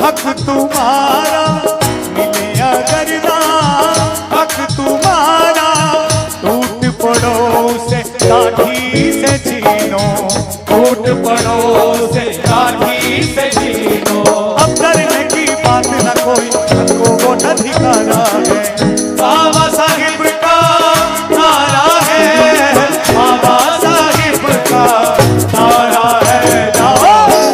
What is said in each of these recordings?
हक तुम्हारा मिले अगर ना, हक तुम्हारा टूट पड़ो से लाठी से छीनो, टूट पड़ो से लाठी से छीनो। अब डरने की बात न कोई, को वो अधिकारा है। बाबा साहिब का नारा है, बाबा साहिब का नारा है।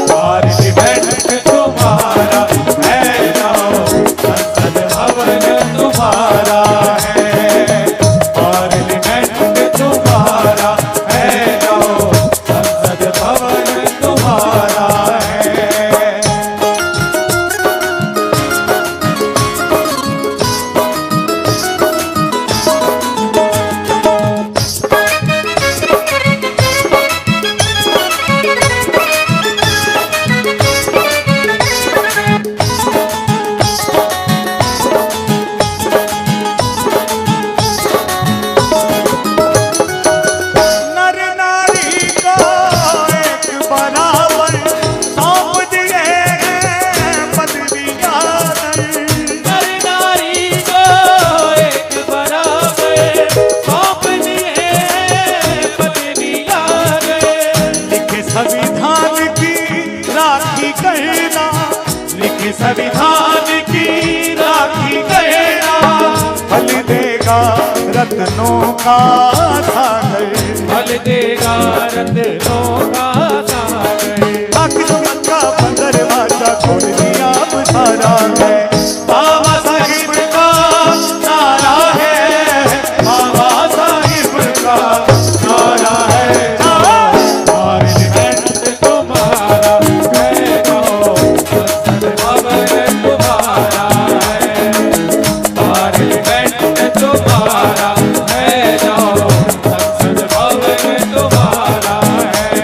पार्लियामेंट तुम्हारा है, जाओ संसद भवन तुम्हारा है। पार्लियामेंट तुम्हारा है, जाओ संसद भवन तुम्हारा है। नर नारी को एक बराबर सौंप दिए हैं पदवियां। नर नारी को एक बराबर सौंप दिए पदवियां। लिखे संविधान की राखी कहना, लिखे संविधान की राखी कहना। फल देगा रत्नों का सागर, फल देगा रत्नों का सागर। किस्मत का दरवाजा खोल दिया अब सारा है। बाबा साहिब का नारा है, बाबा साहिब का नारा है। पार्लियामेंट तुम्हारा है, जाओ संसद भवन तुम्हारा है। पार्लियामेंट तुम्हारा है, जाओ संसद भवन तुम्हारा है।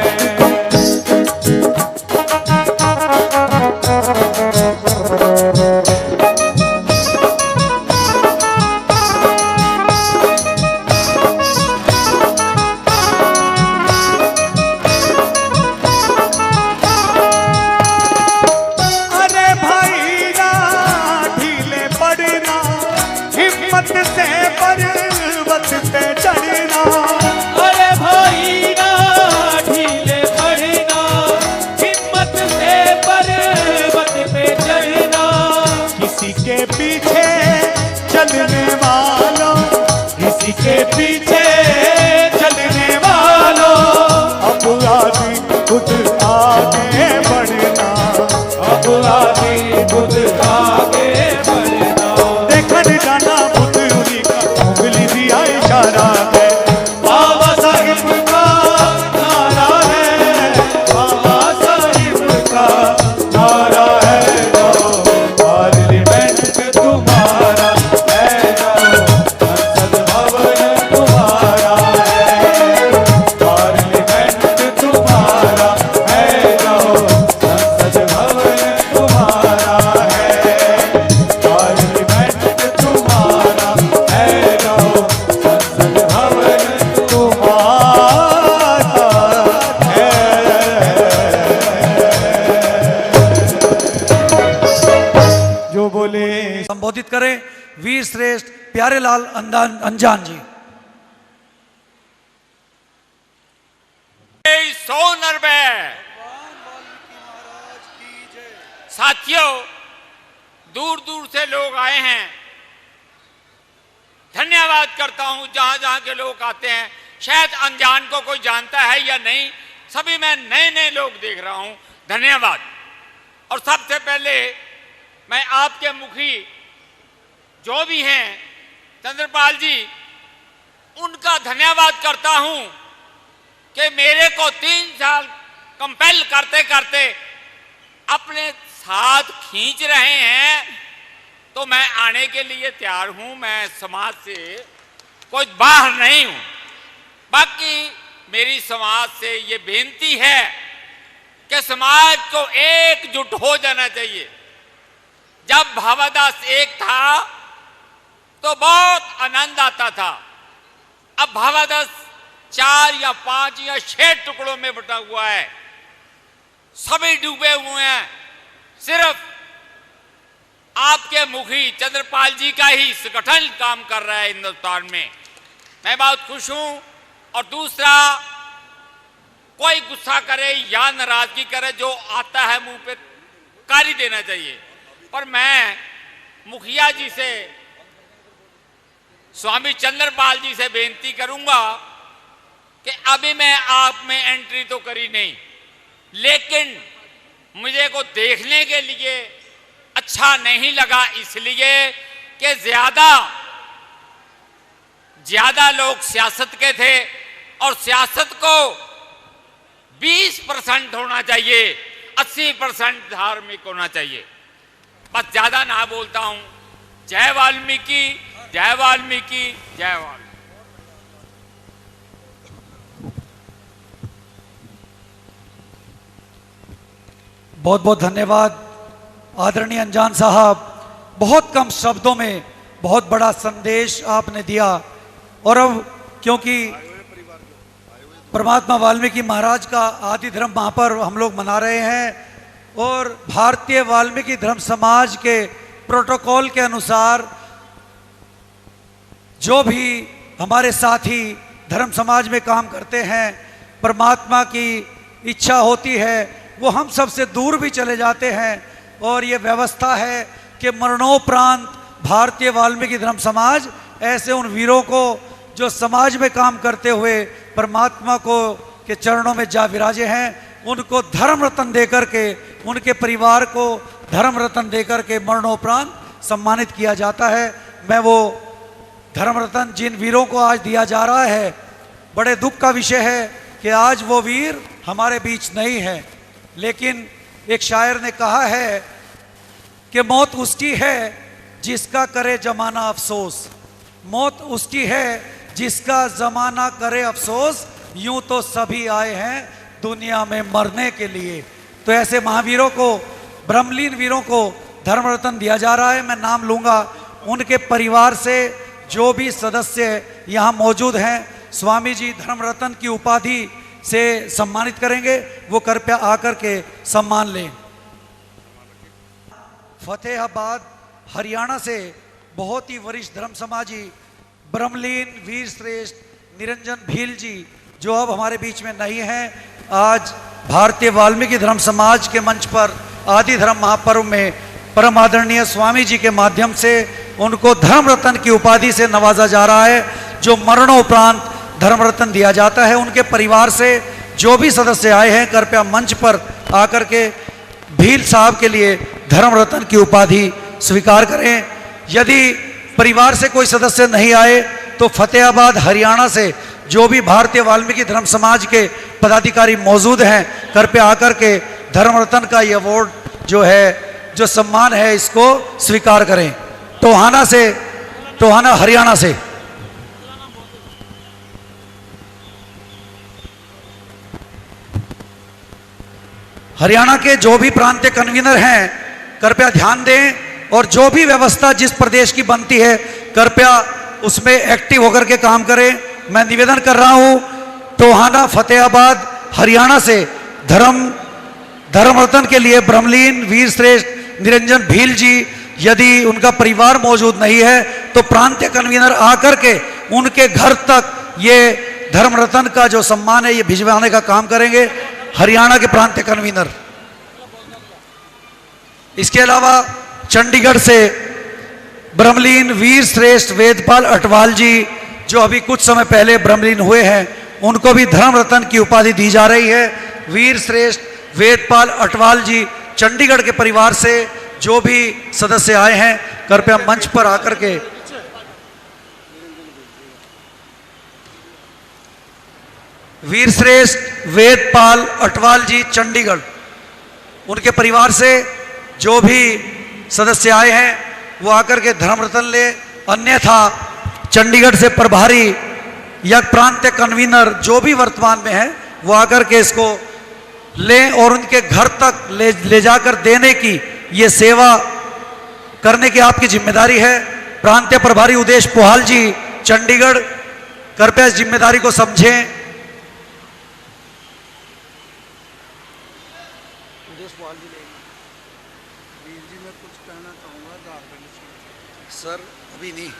अरे भाई ना ढीले पड़ना, हिम्मत से पर्वत पे चढ़ना। अरे भाई ना ढीले पड़ना, हिम्मत से पर्वत पे चढ़ना। किसी के पीछे चलने वालों, किसी के पीछे चलने वालों, अब आदि खुद आगे बढ़ना, अब आदि खुद आगे बढ़ना। देखन जाना बुद्ध उन्हीं का उंगली दिया इशारा है। बाबा साहिब का नारा है, बाबा साहिब का नारा है। पार्लियामेंट तुम्हारा है, जाओ संसद भवन तुम्हारा है। पार्लियामेंट तुम्हारा है, जाओ संसद भवन तुम्हारा है। पार्लियामेंट तुम्हारा है, जाओ संसद भवन तुम्हारा है। जो बोले संबोधित करें वीर श्रेष्ठ प्यारेलाल अंजान जी। 190 साथियों, दूर दूर से लोग आए हैं। धन्यवाद करता हूं जहां जहां के लोग आते हैं। शायद अनजान को कोई जानता है या नहीं, सभी मैं नए नए लोग देख रहा हूं। धन्यवाद। और सबसे पहले मैं आपके मुखी जो भी हैं चंद्रपाल जी, उनका धन्यवाद करता हूं कि मेरे को 3 साल कंपेल करते करते अपने साथ खींच रहे हैं, तो मैं आने के लिए तैयार हूं। मैं समाज से कोई बाहर नहीं हूं। बाकी मेरी समाज से ये बेनती है कि समाज को एकजुट हो जाना चाहिए। जब भावादास एक था तो बहुत आनंद आता था। अब भावादास 4 या 5 या 6 टुकड़ों में बटा हुआ है। सभी डूबे हुए हैं। सिर्फ आपके मुखी चंद्रपाल जी का ही संगठन काम कर रहा है हिंदुस्तान में। मैं बहुत खुश हूं। और दूसरा, कोई गुस्सा करे या नाराजगी करे, जो आता है मुंह पे कर ही देना चाहिए। पर मैं मुखिया जी से, स्वामी चंद्रपाल जी से बेनती करूंगा कि अभी मैं आप में एंट्री तो करी नहीं, लेकिन मुझे को देखने के लिए अच्छा नहीं लगा, इसलिए कि ज्यादा लोग सियासत के थे और सियासत को 20% होना चाहिए, 80% धार्मिक होना चाहिए। बस ज्यादा ना बोलता हूं। जय वाल्मीकि, जय वाल्मीकि, जय वाल्मीकि। बहुत बहुत धन्यवाद आदरणीय अंजान साहब। बहुत कम शब्दों में बहुत बड़ा संदेश आपने दिया। और अब क्योंकि परमात्मा वाल्मीकि महाराज का आदि धर्म महापर्व हम लोग मना रहे हैं और भारतीय वाल्मीकि धर्म समाज के प्रोटोकॉल के अनुसार जो भी हमारे साथी धर्म समाज में काम करते हैं, परमात्मा की इच्छा होती है वो हम सबसे दूर भी चले जाते हैं। और ये व्यवस्था है कि मरणोपरांत भारतीय वाल्मीकि धर्म समाज ऐसे उन वीरों को जो समाज में काम करते हुए परमात्मा को के चरणों में जा विराजे हैं, उनको धर्म रत्न देकर के, उनके परिवार को धर्म रत्न देकर के मरणोपरांत सम्मानित किया जाता है। मैं वो धर्म रत्न जिन वीरों को आज दिया जा रहा है, बड़े दुख का विषय है कि आज वो वीर हमारे बीच नहीं है। लेकिन एक शायर ने कहा है कि मौत उसकी है जिसका करे जमाना अफसोस, मौत उसकी है जिसका जमाना करे अफसोस, यूं तो सभी आए हैं दुनिया में मरने के लिए। तो ऐसे महावीरों को, ब्रह्मलीन वीरों को धर्म रत्न दिया जा रहा है। मैं नाम लूंगा, उनके परिवार से जो भी सदस्य यहाँ मौजूद हैं, स्वामी जी धर्म रत्न की उपाधि से सम्मानित करेंगे, वो कृपया आकर के सम्मान लें। फतेहाबाद हरियाणा से बहुत ही वरिष्ठ धर्म समाजी ब्रह्मलीन वीर श्रेष्ठ निरंजन भील जी, जो अब हमारे बीच में नहीं हैं, आज भारतीय वाल्मीकि धर्म समाज के मंच पर आदि धर्म महापर्व में परम आदरणीय स्वामी जी के माध्यम से उनको धर्म रत्न की उपाधि से नवाजा जा रहा है, जो मरणोपरांत धर्म रत्न दिया जाता है। उनके परिवार से जो भी सदस्य आए हैं, कृपया मंच पर आकर के भील साहब के लिए धर्म रत्न की उपाधि स्वीकार करें। यदि परिवार से कोई सदस्य नहीं आए तो फतेहाबाद हरियाणा से जो भी भारतीय वाल्मीकि धर्म समाज के पदाधिकारी मौजूद हैं, कृपया आकर के धर्म रत्न का ये अवार्ड जो है, जो सम्मान है, इसको स्वीकार करें। टोहाना से, टोहाना हरियाणा से हरियाणा के जो भी प्रांतीय कन्वीनर हैं, कृपया ध्यान दें और जो भी व्यवस्था जिस प्रदेश की बनती है, कृपया उसमें एक्टिव होकर के काम करें। मैं निवेदन कर रहा हूं, टोहाना फतेहाबाद हरियाणा से धर्म रत्न के लिए ब्रह्मलीन वीर श्रेष्ठ निरंजन भील जी, यदि उनका परिवार मौजूद नहीं है तो प्रांतीय कन्वीनर आकर के उनके घर तक ये धर्म रत्न का जो सम्मान है ये भिजवाने का काम करेंगे, हरियाणा के प्रांतीय कन्वीनर। इसके अलावा चंडीगढ़ से ब्रह्मलीन वीर श्रेष्ठ वेदपाल अटवाल जी, जो अभी कुछ समय पहले ब्रह्मलीन हुए हैं, उनको भी धर्म रत्न की उपाधि दी जा रही है। वीर श्रेष्ठ वेदपाल अटवाल जी, चंडीगढ़ के परिवार से जो भी सदस्य आए हैं, कृपया मंच पर आकर के वीर श्रेष्ठ वेदपाल अटवाल जी चंडीगढ़, उनके परिवार से जो भी सदस्य आए हैं वो आकर के धर्म रत्न ले। अन्यथा चंडीगढ़ से प्रभारी या प्रांतीय कन्वीनर जो भी वर्तमान में है वो आकर के इसको लें और उनके घर तक ले जाकर देने की ये सेवा करने की आपकी जिम्मेदारी है। प्रांतीय प्रभारी उदेश पोहाल जी चंडीगढ़, कृपया इस जिम्मेदारी को समझें। सर अभी नहीं।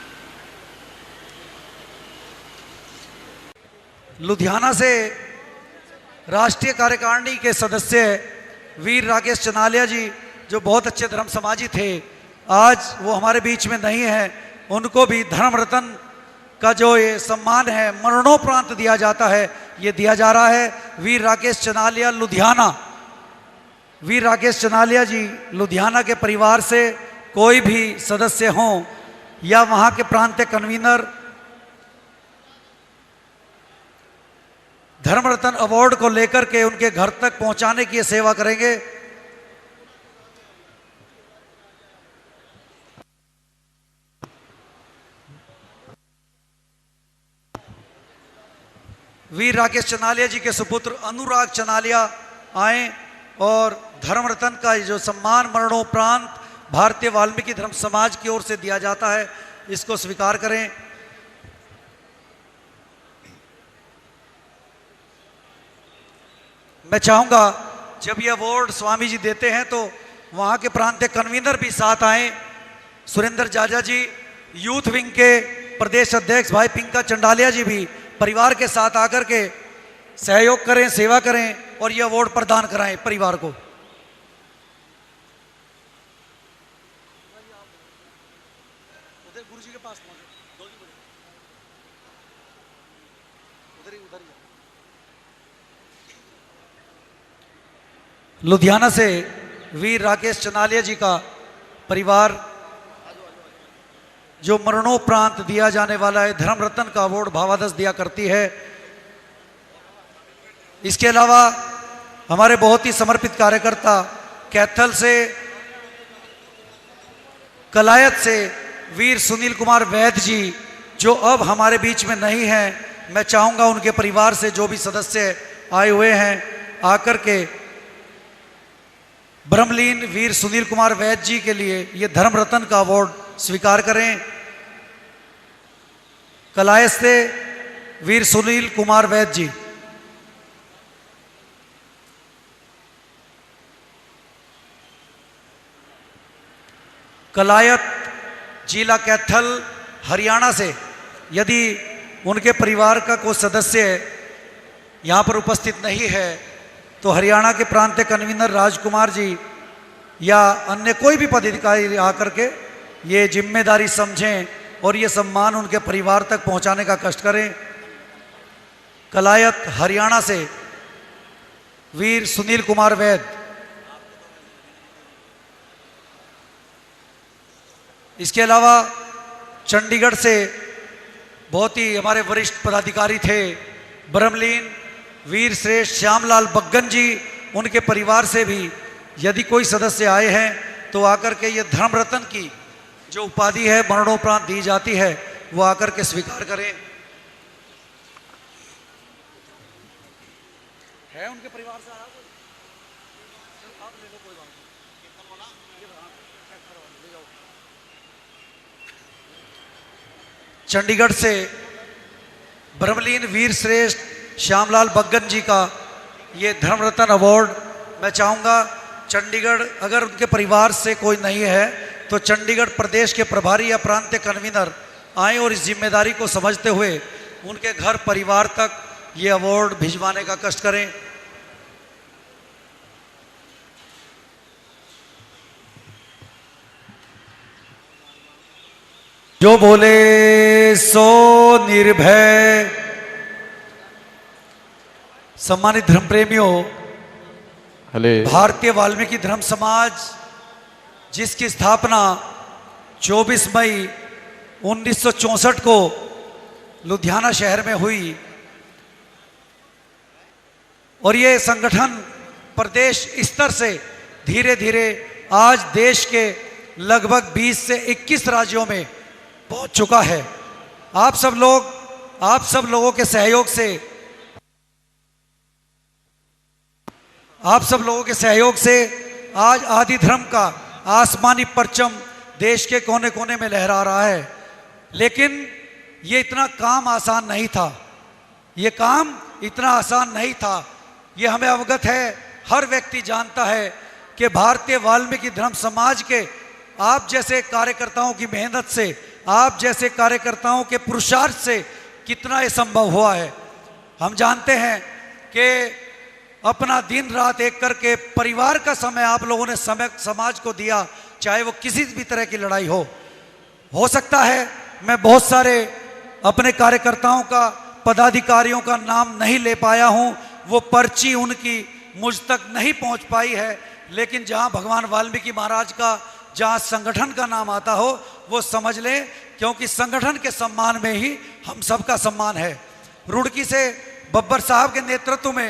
लुधियाना से राष्ट्रीय कार्यकारिणी के सदस्य वीर राकेश चनालिया जी, जो बहुत अच्छे धर्म समाजी थे, आज वो हमारे बीच में नहीं है। उनको भी धर्म रत्न का जो ये सम्मान है मरणोपरांत दिया जाता है, ये दिया जा रहा है वीर राकेश चनालिया लुधियाना। वीर राकेश चनालिया जी लुधियाना के परिवार से कोई भी सदस्य हों या वहाँ के प्रांतीय कन्वीनर धर्म रत्न अवार्ड को लेकर के उनके घर तक पहुंचाने की सेवा करेंगे। वीर राकेश चनालिया जी के सुपुत्र अनुराग चनालिया आए और धर्म रत्न का जो सम्मान मरणोपरांत भारतीय वाल्मीकि धर्म समाज की ओर से दिया जाता है, इसको स्वीकार करें। मैं चाहूंगा जब ये अवार्ड स्वामी जी देते हैं तो वहां के प्रांतीय कन्वीनर भी साथ आए। सुरेंद्र जाजा जी, यूथ विंग के प्रदेश अध्यक्ष भाई पिंका चंडालिया जी भी परिवार के साथ आकर के सहयोग करें, सेवा करें और ये अवार्ड प्रदान कराएं परिवार को। गुरुजी के पास लुधियाना से वीर राकेश चनालिया जी का परिवार जो मरणोपरांत दिया जाने वाला है धर्म रत्न का अवार्ड भावादस दिया करती है। इसके अलावा हमारे बहुत ही समर्पित कार्यकर्ता कैथल से, कलायत से वीर सुनील कुमार वैद्य जी, जो अब हमारे बीच में नहीं हैं, मैं चाहूंगा उनके परिवार से जो भी सदस्य आए हुए हैं आकर के ब्रह्मलीन वीर सुनील कुमार वैद्य जी के लिए ये धर्म रत्न का अवार्ड स्वीकार करें। कलायत से वीर सुनील कुमार वैद्य जी। कलायत जिला कैथल हरियाणा से यदि उनके परिवार का कोई सदस्य यहाँ पर उपस्थित नहीं है तो हरियाणा के प्रांतीय कन्वीनर राजकुमार जी या अन्य कोई भी पदाधिकारी आकर के ये जिम्मेदारी समझें और ये सम्मान उनके परिवार तक पहुंचाने का कष्ट करें। कलायत हरियाणा से वीर सुनील कुमार वैद्य। इसके अलावा चंडीगढ़ से बहुत ही हमारे वरिष्ठ पदाधिकारी थे ब्रह्मलीन वीर श्रेष्ठ श्यामलाल बग्गन जी, उनके परिवार से भी यदि कोई सदस्य आए हैं तो आकर के ये धर्म रत्न की जो उपाधि है मरणोपरांत दी जाती है वो आकर के स्वीकार करें। है उनके परिवार से आया कोई? आप ले लो, कोई बात नहीं। चंडीगढ़ से ब्रह्मलीन वीर श्रेष्ठ श्यामलाल बग्गन जी का ये धर्म रत्न अवार्ड, मैं चाहूँगा चंडीगढ़ अगर उनके परिवार से कोई नहीं है तो चंडीगढ़ प्रदेश के प्रभारी या प्रांतीय कन्वीनर आए और इस जिम्मेदारी को समझते हुए उनके घर परिवार तक ये अवार्ड भिजवाने का कष्ट करें। जो बोले सो निर्भय। सम्मानित धर्म प्रेमियों, भारतीय वाल्मीकि धर्म समाज जिसकी स्थापना 24 मई 1964 को लुधियाना शहर में हुई और ये संगठन प्रदेश स्तर से धीरे धीरे आज देश के लगभग 20 से 21 राज्यों में पहुंच चुका है। आप सब लोगों के सहयोग से आज आदि धर्म का आसमानी परचम देश के कोने कोने में लहरा रहा है। लेकिन ये इतना काम आसान नहीं था, ये काम इतना आसान नहीं था, ये हमें अवगत है, हर व्यक्ति जानता है कि भारतीय वाल्मीकि धर्म समाज के आप जैसे कार्यकर्ताओं की मेहनत से, आप जैसे कार्यकर्ताओं के पुरुषार्थ से कितना ये संभव हुआ है। हम जानते हैं कि अपना दिन रात एक करके परिवार का समय आप लोगों ने समय समाज को दिया, चाहे वो किसी भी तरह की लड़ाई हो सकता है मैं बहुत सारे अपने कार्यकर्ताओं का, पदाधिकारियों का नाम नहीं ले पाया हूं, वो पर्ची उनकी मुझ तक नहीं पहुंच पाई है, लेकिन जहां भगवान वाल्मीकि महाराज का, जहां संगठन का नाम आता हो वो समझ लें, क्योंकि संगठन के सम्मान में ही हम सबका सम्मान है। रुड़की से बब्बर साहब के नेतृत्व में,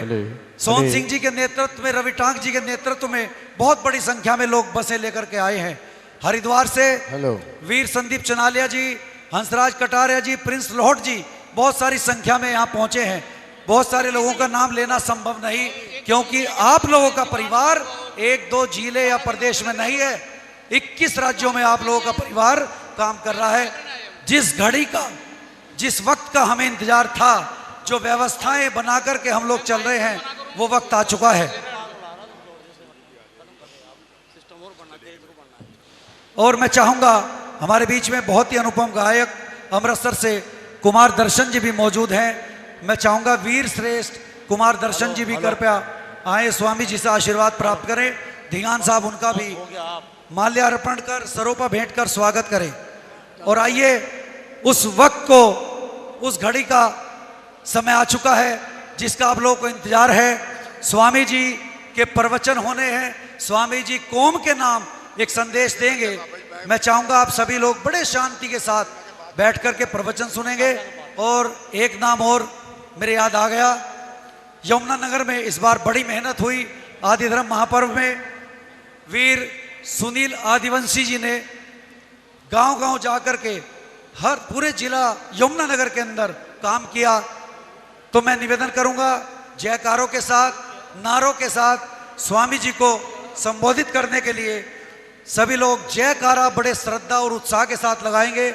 सोहन सिंह जी के नेतृत्व में, रवि टांक जी के नेतृत्व में बहुत बड़ी संख्या में लोग बसें लेकर के आए हैं। हरिद्वार से वीर संदीप चनालिया जी, हंसराज कटारिया जी, प्रिंस लोहट जी बहुत सारी संख्या में यहाँ पहुंचे हैं। बहुत सारे लोगों का नाम लेना संभव नहीं, क्योंकि आप लोगों का परिवार एक दो जिले या प्रदेश में नहीं है, 21 राज्यों में आप लोगों का परिवार काम कर रहा है। जिस घड़ी का, जिस वक्त का हमें इंतजार था, जो व्यवस्थाएं बना करके हम लोग चल रहे हैं, वो वक्त आ चुका है। और मैं चाहूंगा, हमारे बीच में बहुत ही अनुपम गायक अमृतसर से कुमार दर्शन जी भी मौजूद हैं। मैं चाहूंगा वीर श्रेष्ठ कुमार दर्शन जी भी कृपया आए, स्वामी जी से आशीर्वाद प्राप्त करें। धिगान साहब उनका भी माल्यार्पण कर, सरोपा भेंट कर स्वागत करें। और आइए, उस वक्त को, उस घड़ी का समय आ चुका है जिसका आप लोगों को इंतजार है। स्वामी जी के प्रवचन होने हैं, स्वामी जी कौम के नाम एक संदेश देंगे। मैं चाहूंगा आप सभी लोग बड़े शांति के साथ बैठ करके प्रवचन सुनेंगे। और एक नाम और मेरे याद आ गया, यमुनानगर में इस बार बड़ी मेहनत हुई। आदिधर्म महापर्व में वीर सुनील आदिवंशी जी ने गांव-गांव जाकर के हर पूरे जिला यमुनानगर के अंदर काम किया। तो मैं निवेदन करूंगा, जयकारों के साथ, नारों के साथ स्वामी जी को संबोधित करने के लिए सभी लोग जयकारा बड़े श्रद्धा और उत्साह के साथ लगाएंगे।